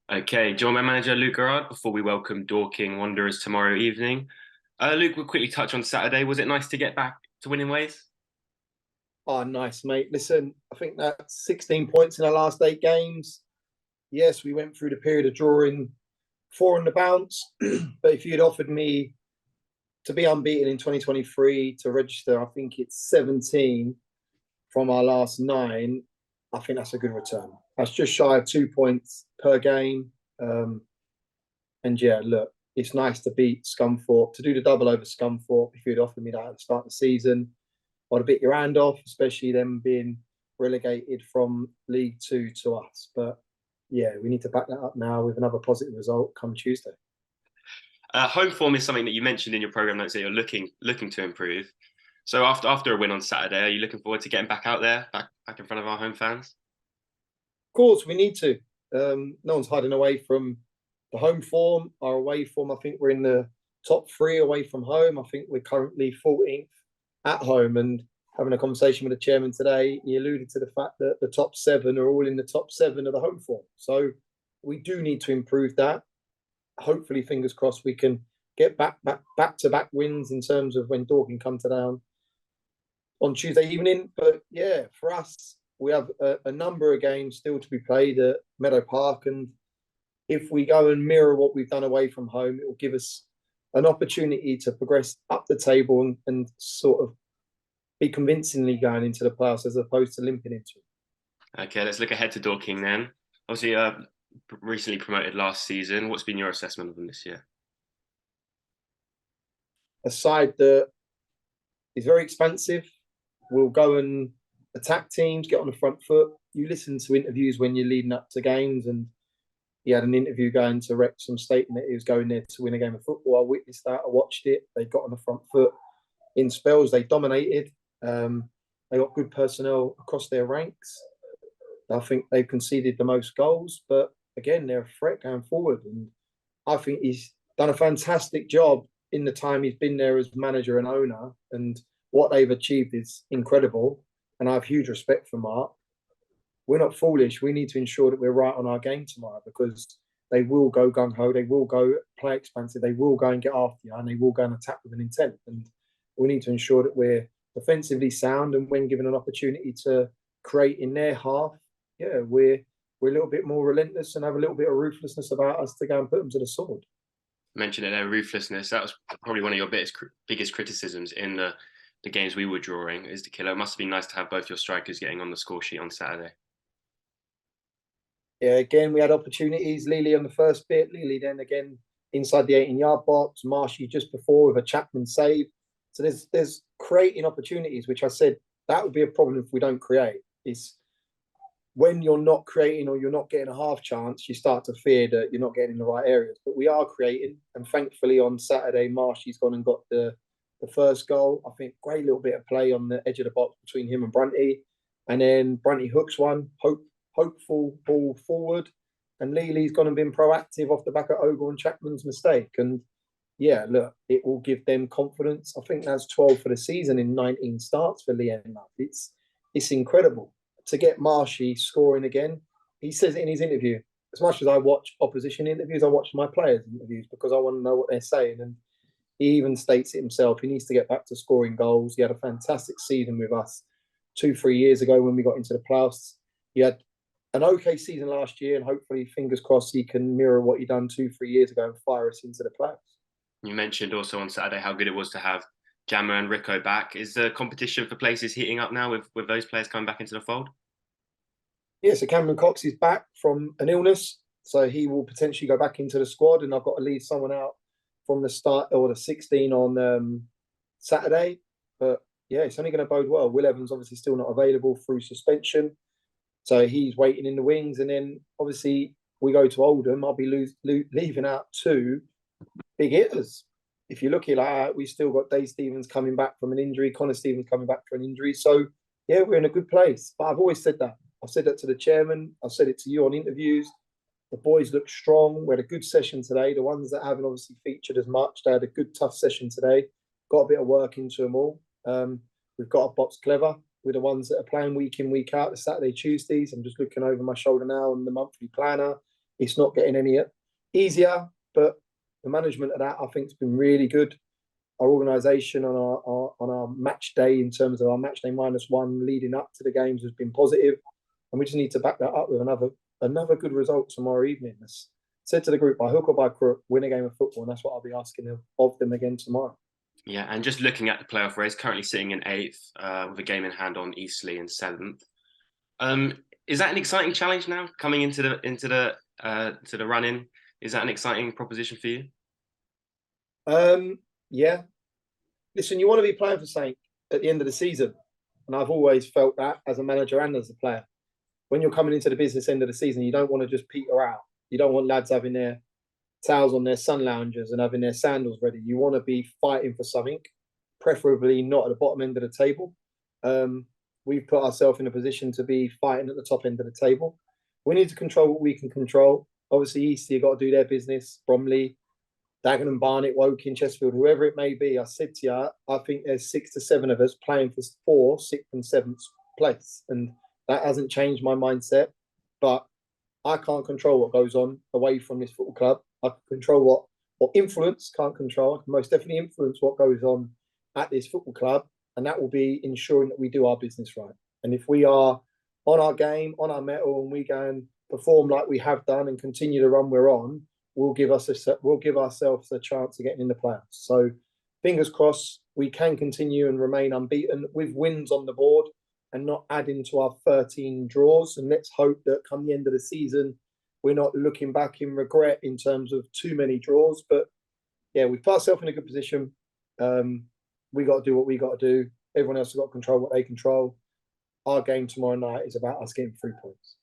Okay, join my manager Luke Garrard before we welcome Dorking Wanderers tomorrow evening. Luke, we'll quickly touch on Saturday. Was it nice to get back to winning ways? Oh, nice, mate. Listen, I think that's 16 points in our last 8 games. Yes, we went through the period of drawing four on the bounce. But if you'd offered me to be unbeaten in 2023, to register, I think it's 17 from our last nine, I think that's a good return. That's just shy of 2 points per game. And yeah, look, it's nice to beat Scunthorpe, to do the double over Scunthorpe. If you'd offered me that at the start of the season, I'd have bit your hand off, especially them being relegated from League Two to us. But yeah, we need to back that up now with another positive result come Tuesday. Home form is something that you mentioned in your program notes that you're looking to improve. So after a win on Saturday, are you looking forward to getting back out there, back in front of our home fans? Of course, we need to. No one's hiding away from the home form. Our away form, I think we're in the top three away from home. I think we're currently 14th at home. And having a conversation with the chairman today, he alluded to the fact that the top seven are all in the top seven of the home form. So we do need to improve that. Hopefully, fingers crossed, we can get back to back wins in terms of when Dorking come to down on Tuesday evening. But yeah, for us, we have a number of games still to be played at Meadow Park, and if we go and mirror what we've done away from home, it will give us an opportunity to progress up the table and sort of be convincingly going into the playoffs as opposed to limping into it. Okay, let's look ahead to Dorking then. Obviously, recently promoted last season. What's been your assessment of them this year? A side that is very expansive, will go and attack teams, get on the front foot. You listen to interviews when you're leading up to games, and he had an interview going to Wrexham stating that he was going there to win a game of football. I witnessed that. I watched it. They got on the front foot in spells. They dominated. They got good personnel across their ranks. I think they've conceded the most goals, but again, they're a threat going forward. And I think he's done a fantastic job in the time he's been there as manager and owner. And what they've achieved is incredible. And I have huge respect for Mark. We're not foolish. We need to ensure that we're right on our game tomorrow, because they will go gung ho. They will go play expansive. They will go and get after you, and they will go and attack with an intent. And we need to ensure that we're defensively sound. And when given an opportunity to create in their half, yeah, we're a little bit more relentless and have a little bit of ruthlessness about us to go and put them to the sword. Mentioned it there, ruthlessness. That was probably one of your biggest criticisms in the games we were drawing, is the killer. It must have been nice to have both your strikers getting on the score sheet on Saturday. Yeah, again, we had opportunities. Lely on the first bit, Lely then again inside the 18-yard box, Marshy just before with a Chapman save. So there's creating opportunities, which I said that would be a problem if we don't create. It's when you're not creating or you're not getting a half chance, you start to fear that you're not getting in the right areas. But we are creating, and thankfully on Saturday, Marshy's gone and got the first goal. I think great little bit of play on the edge of the box between him and Brunty. And then Brunty hooks one, hopeful ball forward. And Lely's gone and been proactive off the back of Ogle and Chapman's mistake. And yeah, look, it will give them confidence. I think that's 12 for the season in 19 starts for Liam. It's incredible to get Marshy scoring again. He says it in his interview. As much as I watch opposition interviews, I watch my players' interviews because I want to know what they're saying. And he even states it himself. He needs to get back to scoring goals. He had a fantastic season with us 2-3 years ago when we got into the playoffs. He had an okay season last year, and hopefully, fingers crossed, he can mirror what he done 2-3 years ago and fire us into the playoffs. You mentioned also on Saturday how good it was to have Jammer and Rico back. Is the competition for places heating up now with those players coming back into the fold? Yeah, so Cameron Cox is back from an illness, so he will potentially go back into the squad, and I've got to leave someone out from the start or the 16 on Saturday. But yeah, it's only going to bode well. Will Evans obviously still not available through suspension, so he's waiting in the wings. And then obviously we go to Oldham. I'll be leaving out two big hitters. If you look at that, we still got Dave Stevens coming back from an injury, Connor Stevens coming back from an injury. So yeah, we're in a good place. But I've always said that. I've said that to the chairman. I've said it to you on interviews. The boys look strong. We had a good session today. The ones that haven't obviously featured as much, they had a good, tough session today. Got a bit of work into them all. We've got a box clever with the ones that are playing week in, week out, the Saturday, Tuesdays. I'm just looking over my shoulder now on the monthly planner. It's not getting any easier, but the management of that I think has been really good. Our organisation on our match day, in terms of our match day -1 leading up to the games, has been positive, and we just need to back that up with another good result tomorrow evening. As said to the group, by hook or by crook, win a game of football, and that's what I'll be asking of them again tomorrow. Yeah, and just looking at the playoff race, currently sitting in 8th with a game in hand on Eastleigh in 7th. Is that an exciting challenge now coming into the run in? Is that an exciting proposition for you? Yeah. Listen, you want to be playing for something at the end of the season, and I've always felt that as a manager and as a player. When you're coming into the business end of the season, you don't want to just peter out. You don't want lads having their towels on their sun loungers and having their sandals ready. You want to be fighting for something, preferably not at the bottom end of the table. We've put ourselves in a position to be fighting at the top end of the table. We need to control what we can control. Obviously, Eastleigh got to do their business. Bromley, Dagenham, Barnet, Woking, Chesterfield, whoever it may be. I said to you, I think there's 6 to 7 of us playing for 4th, 6th and 7th place. And that hasn't changed my mindset. But I can't control what goes on away from this football club. I can control what influence, can't control. I can most definitely influence what goes on at this football club. And that will be ensuring that we do our business right. And if we are on our game, on our mettle, and we go and perform like we have done and continue the run we're on, we'll give ourselves a chance of getting in the playoffs. So fingers crossed, we can continue and remain unbeaten with wins on the board and not adding to our 13 draws. And let's hope that come the end of the season, we're not looking back in regret in terms of too many draws. But yeah, we've put ourselves in a good position. We got to do what we got to do. Everyone else has got to control what they control. Our game tomorrow night is about us getting 3 points.